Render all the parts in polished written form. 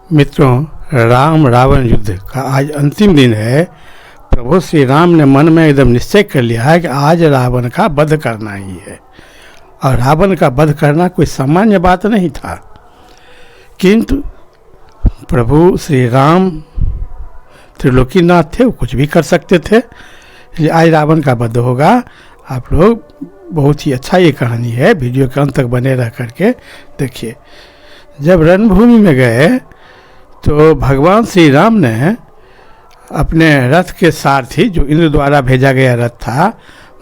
मित्रों, राम रावण युद्ध का आज अंतिम दिन है। प्रभु श्री राम ने मन में एकदम निश्चय कर लिया है कि आज रावण का वध करना ही है। और रावण का वध करना कोई सामान्य बात नहीं था, किंतु प्रभु श्री राम त्रिलोकीनाथ थे, वो कुछ भी कर सकते थे। इसलिए आज रावण का वध होगा। आप लोग बहुत ही अच्छा ये कहानी है, वीडियो के अंत तक बने रह करके देखिए। जब रणभूमि में गए तो भगवान श्री राम ने अपने रथ के सारथी, जो इंद्र द्वारा भेजा गया रथ था,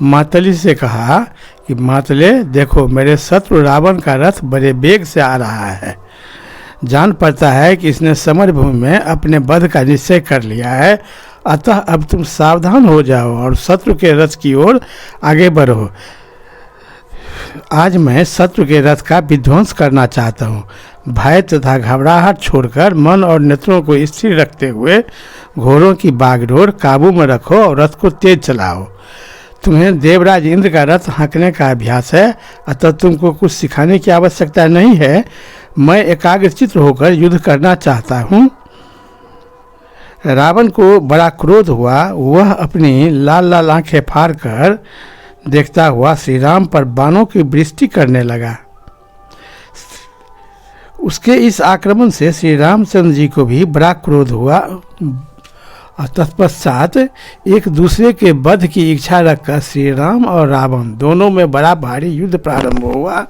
मातली से कहा कि मातले देखो, मेरे शत्रु रावण का रथ बड़े वेग से आ रहा है। जान पड़ता है कि इसने समर भूमि में अपने वध का निश्चय कर लिया है। अतः अब तुम सावधान हो जाओ और शत्रु के रथ की ओर आगे बढ़ो। आज मैं शत्रु के रथ का विध्वंस करना चाहता हूँ। भय तथा घबराहट छोड़कर मन और नेत्रों को स्थिर रखते हुए घोड़ों की बागडोर काबू में रखो और रथ को तेज चलाओ। तुम्हें देवराज इंद्र का रथ हाँकने का अभ्यास है, अतः तुमको कुछ सिखाने की आवश्यकता नहीं है। मैं एकाग्रचित्त होकर युद्ध करना चाहता हूँ। रावण को बड़ा क्रोध हुआ। वह अपनी लाल लाल आंखें फाड़ कर देखता हुआ श्री राम पर बाणों की वृष्टि करने लगा। उसके इस आक्रमण से श्री रामचंद्र जी को भी बड़ा क्रोध हुआ। तत्पश्चात एक दूसरे के वध की इच्छा रखकर श्री राम और रावण दोनों में बड़ा भारी युद्ध प्रारंभ हुआ।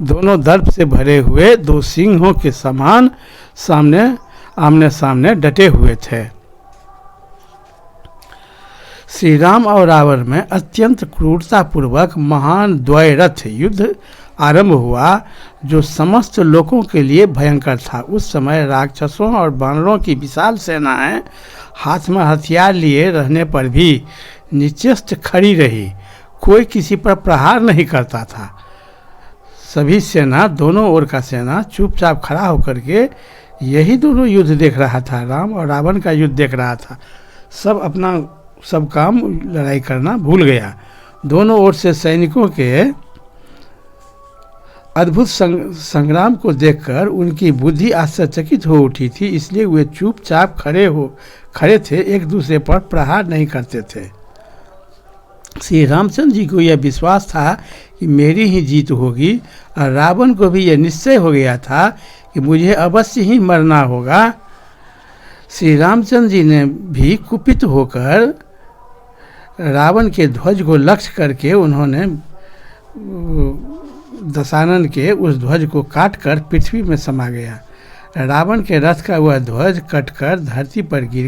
दोनों दर्प से भरे हुए दो सिंहों के समान आमने सामने डटे हुए थे। श्री राम और रावण में अत्यंत क्रूरतापूर्वक महान द्वैरथ युद्ध आरंभ हुआ, जो समस्त लोगों के लिए भयंकर था। उस समय राक्षसों और बानरों की विशाल सेनाएं हाथ में हथियार लिए रहने पर भी निश्चेष्ट खड़ी रही। कोई किसी पर प्रहार नहीं करता था। सभी सेना, दोनों ओर का सेना चुपचाप खड़ा होकर के यही दोनों युद्ध देख रहा था। राम और रावण का युद्ध देख रहा था। सब काम लड़ाई करना भूल गया। दोनों ओर से सैनिकों के अद्भुत संग्राम को देखकर उनकी बुद्धि आश्चर्यचकित हो उठी थी। इसलिए वे चुपचाप खड़े थे, एक दूसरे पर प्रहार नहीं करते थे। श्री रामचंद्र जी को यह विश्वास था कि मेरी ही जीत होगी, और रावण को भी यह निश्चय हो गया था कि मुझे अवश्य ही मरना होगा। श्री रामचंद्र जी ने भी कुपित होकर रावण के ध्वज को लक्ष्य करके उन्होंने दशानन के उस ध्वज को काटकर पृथ्वी में समा गया। रावण के रथ का वह ध्वज कटकर धरती पर गिर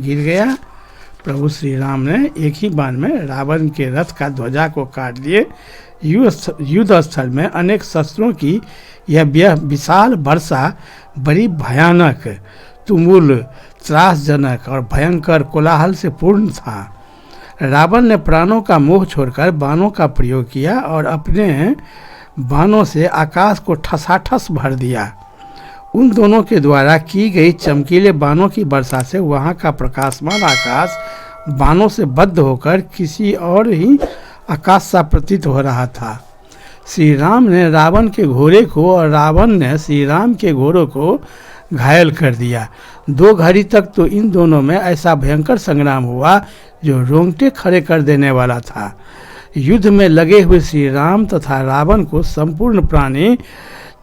गया। प्रभु श्री राम ने एक ही बाण में रावण के रथ का ध्वजा को काट दिए। युद्ध स्थल में अनेक शस्त्रों की यह विशाल वर्षा बड़ी भयानक, तुमुल, त्रासजनक और भयंकर कोलाहल से पूर्ण था। रावण ने प्राणों का मोह छोड़कर बाणों का प्रयोग किया और अपने बाणों से आकाश को ठसाठस भर दिया। उन दोनों के द्वारा की गई चमकीले बाणों की वर्षा से वहाँ का प्रकाशमान आकाश बाणों से बद्ध होकर किसी और ही आकाश सा प्रतीत हो रहा था। श्री राम ने रावण के घोड़े को और रावण ने श्री राम के घोड़ों को घायल कर दिया। 2 घड़ी तक तो इन दोनों में ऐसा भयंकर संग्राम हुआ जो रोंगटे खड़े कर देने वाला था। युद्ध में लगे हुए श्री राम तथा रावण को संपूर्ण प्राणी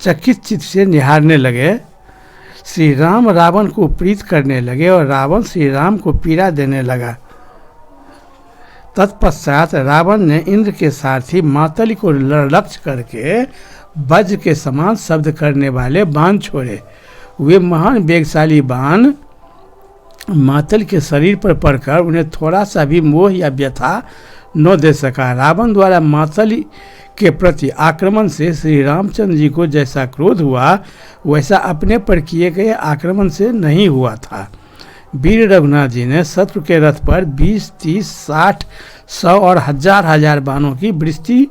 चकित चित्त से निहारने लगे। श्री राम रावण को प्रीत करने लगे और रावण श्री राम को पीड़ा देने लगा। तत्पश्चात रावण ने इंद्र के सारथी मातली को लक्ष्य करके वज्र के समान शब्द करने वाले बाण छोड़े। वे महान वेगशाली बाण मातल के शरीर पर पड़कर उन्हें थोड़ा सा भी मोह या व्यथा न दे सका। रावण द्वारा मातली के प्रति आक्रमण से श्री रामचंद्र जी को जैसा क्रोध हुआ, वैसा अपने पर किए गए आक्रमण से नहीं हुआ था। वीर रघुनाथ जी ने शत्रु के रथ पर 20, 30, 60, 100 और हजार बाणों की वृष्टि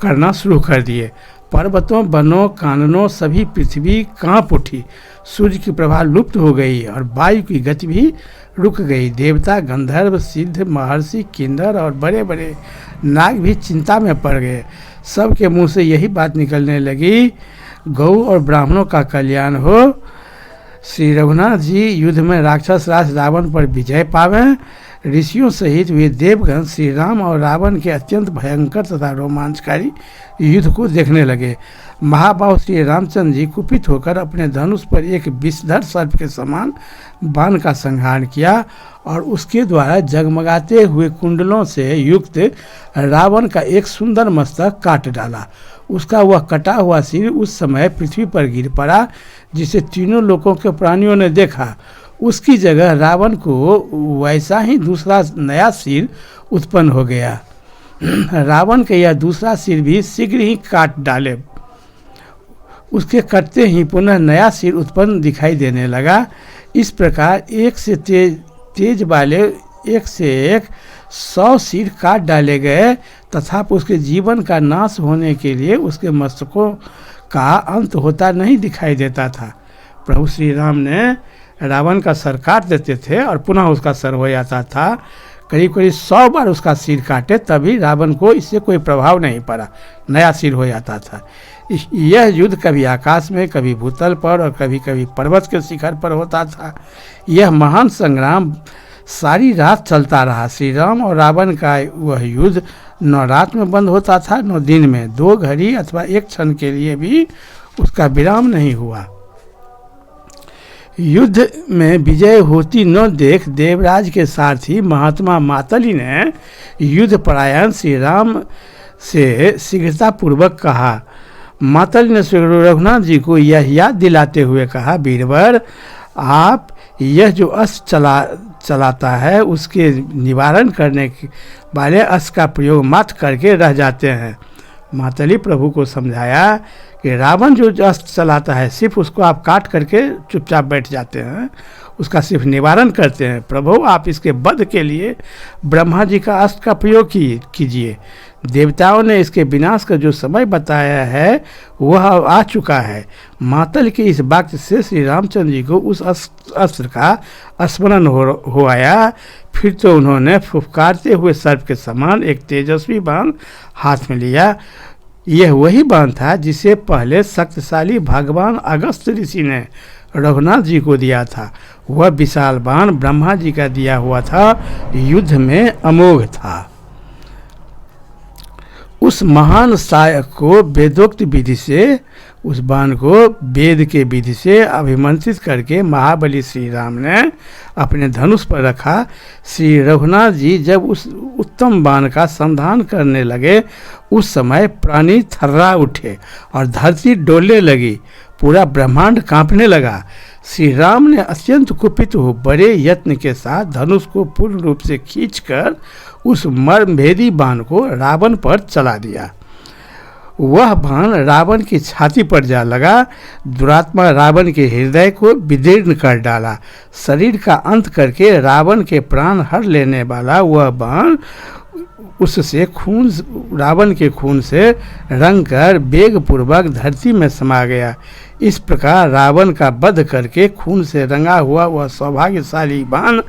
करना शुरू कर दिए। पर्वतों, वनों, काननों सभी पृथ्वी कांप उठी। सूर्य की प्रभा लुप्त हो गई और वायु की गति भी रुक गई। देवता, गंधर्व, सिद्ध, महर्षि, किन्नर और बड़े बड़े नाग भी चिंता में पड़ गए। सबके मुंह से यही बात निकलने लगी, गौ और ब्राह्मणों का कल्याण हो। श्री रघुनाथ जी युद्ध में राक्षस राज रावण पर विजय पावें। ऋषियों सहित वे देवगण श्री राम और रावण के अत्यंत भयंकर तथा रोमांचकारी युद्ध को देखने लगे। महाबाहु श्री रामचंद्र जी कुपित होकर अपने धनुष पर एक विषधर सर्प के समान बाण का संहार किया और उसके द्वारा जगमगाते हुए कुंडलों से युक्त रावण का एक सुंदर मस्तक काट डाला। उसका वह कटा हुआ सिर उस समय पृथ्वी पर गिर पड़ा, जिसे तीनों लोकों के प्राणियों ने देखा। उसकी जगह रावण को वैसा ही दूसरा नया सिर उत्पन्न हो गया। रावण का यह दूसरा सिर भी शीघ्र ही काट डाले। उसके कटते ही पुनः नया सिर उत्पन्न दिखाई देने लगा। इस प्रकार एक से तेज वाले एक से एक 100 सिर काट डाले गए तथा उसके जीवन का नाश होने के लिए उसके मस्तकों का अंत होता नहीं दिखाई देता था। प्रभु श्री राम ने रावण का सर काट देते थे और पुनः उसका सर हो जाता था। करीब करीब 100 बार उसका सिर काटे तभी रावण को इससे कोई प्रभाव नहीं पड़ा, नया सिर हो जाता था। यह युद्ध कभी आकाश में, कभी भूतल पर और कभी कभी पर्वत के शिखर पर होता था। यह महान संग्राम सारी रात चलता रहा। श्री राम और रावण का वह युद्ध न रात में बंद होता था न दिन में। 2 घड़ी अथवा 1 क्षण के लिए भी उसका विराम नहीं हुआ। युद्ध में विजय होती न देख देवराज के सारथी महात्मा मातली ने युद्ध परायण श्री राम से शीघ्रतापूर्वक कहा। मातली ने श्री रघुनाथ जी को यह याद दिलाते हुए कहा, वीरवर, आप यह जो अस्त्र चलाता है उसके निवारण करने वाले अस्त्र का प्रयोग मत करके रह जाते हैं। मातली प्रभु को समझाया कि रावण जो अस्त्र चलाता है सिर्फ उसको आप काट करके चुपचाप बैठ जाते हैं, उसका सिर्फ निवारण करते हैं। प्रभु आप इसके वध के लिए ब्रह्मा जी का अस्त्र का प्रयोग कीजिए। देवताओं ने इसके विनाश का जो समय बताया है वह आ चुका है। मातल के इस वाक्य से श्री रामचंद्र जी को उस अस्त्र का स्मरण हो आया। फिर तो उन्होंने फुफकारते हुए सर्प के समान एक तेजस्वी बाण हाथ में लिया। यह वही बाण था जिसे पहले शक्तिशाली भगवान अगस्त्य ऋषि ने रघुनाथ जी को दिया था। वह विशाल बाण ब्रह्मा जी का दिया हुआ था, युद्ध में अमोघ था। उस महान सहायक को वेदोक्त विधि से, उस बाण को वेद के विधि से अभिमंत्रित करके महाबली श्री राम ने अपने धनुष पर रखा। श्री रघुनाथ जी जब उस उत्तम बाण का संधान करने लगे उस समय प्राणी थर्रा उठे और धरती डोलने लगी, पूरा ब्रह्मांड कांपने लगा। श्री राम ने अत्यंत कुपित हो बड़े यत्न के साथ धनुष को पूर्ण रूप से खींचकर उस मर्मभेदी बाण को रावण पर चला दिया। वह बाण रावण की छाती पर जा लगा, दुरात्मा रावण के हृदय को विदीर्ण कर डाला। शरीर का अंत करके रावण के प्राण हर लेने वाला वह बाण उससे खून, रावण के खून से रंग कर वेगपूर्वक धरती में समा गया। इस प्रकार रावण का वध करके खून से रंगा हुआ वह सौभाग्यशाली बाण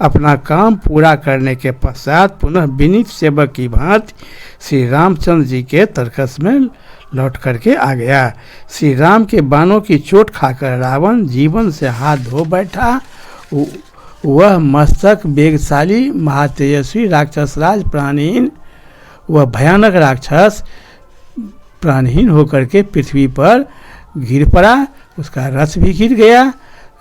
अपना काम पूरा करने के पश्चात पुनः विनीत सेवक की भांति श्री रामचंद्र जी के तरकस में लौट करके आ गया। श्री राम के बाणों की चोट खाकर रावण जीवन से हाथ धो बैठा। वह मस्तक वेगशाली महातेजस्वी राक्षसराज प्राणहीन, वह भयानक राक्षस प्राणहीन होकर के पृथ्वी पर गिर पड़ा। उसका रथ भी गिर गया,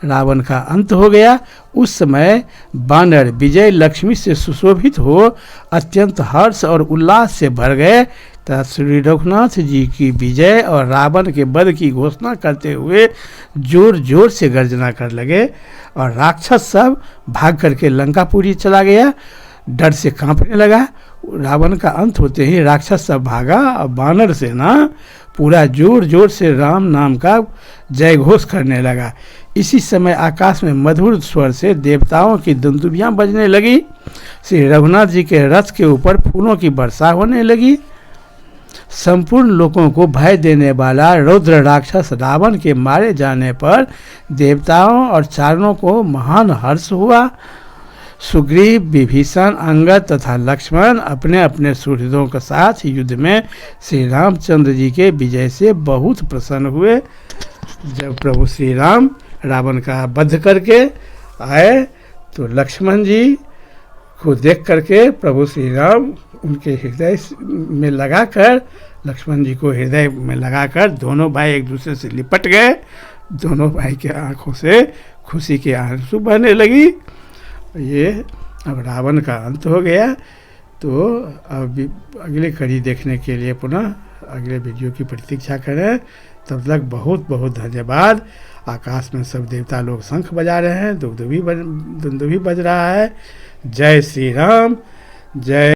रावण का अंत हो गया। उस समय बानर विजय लक्ष्मी से सुशोभित हो अत्यंत हर्ष और उल्लास से भर गए तथा श्री रघुनाथ जी की विजय और रावण के वध की घोषणा करते हुए जोर जोर से गर्जना कर लगे और राक्षस सब भाग करके लंकापुरी चला गया, डर से कांपने लगा। रावण का अंत होते ही राक्षस सब भागा और बानर सेना पूरा जोर जोर से राम नाम का जय घोष करने लगा। इसी समय आकाश में मधुर स्वर से देवताओं की दुंदुभियां बजने लगी। श्री रघुनाथ जी के रथ के ऊपर फूलों की वर्षा होने लगी। संपूर्ण लोगों को भय देने वाला रौद्र राक्षस रावण के मारे जाने पर देवताओं और चारणों को महान हर्ष हुआ। सुग्रीव, विभीषण, अंगद तथा लक्ष्मण अपने अपने सुहृदों के साथ युद्ध में श्री रामचंद्र जी के विजय से बहुत प्रसन्न हुए। जब प्रभु श्री राम रावण का वध करके आए तो लक्ष्मण जी को देख करके प्रभु श्री राम उनके हृदय में लगाकर, लक्ष्मण जी को हृदय में लगाकर दोनों भाई एक दूसरे से लिपट गए। दोनों भाई के आंखों से खुशी के आंसू बहने लगी। ये अब रावण का अंत हो गया। तो अब अगले कड़ी देखने के लिए पुनः अगले वीडियो की प्रतीक्षा करें। तब तक बहुत बहुत धन्यवाद। आकाश में सब देवता लोग शंख बजा रहे हैं, दुंदुभी बज रहा है। जय श्री राम, जय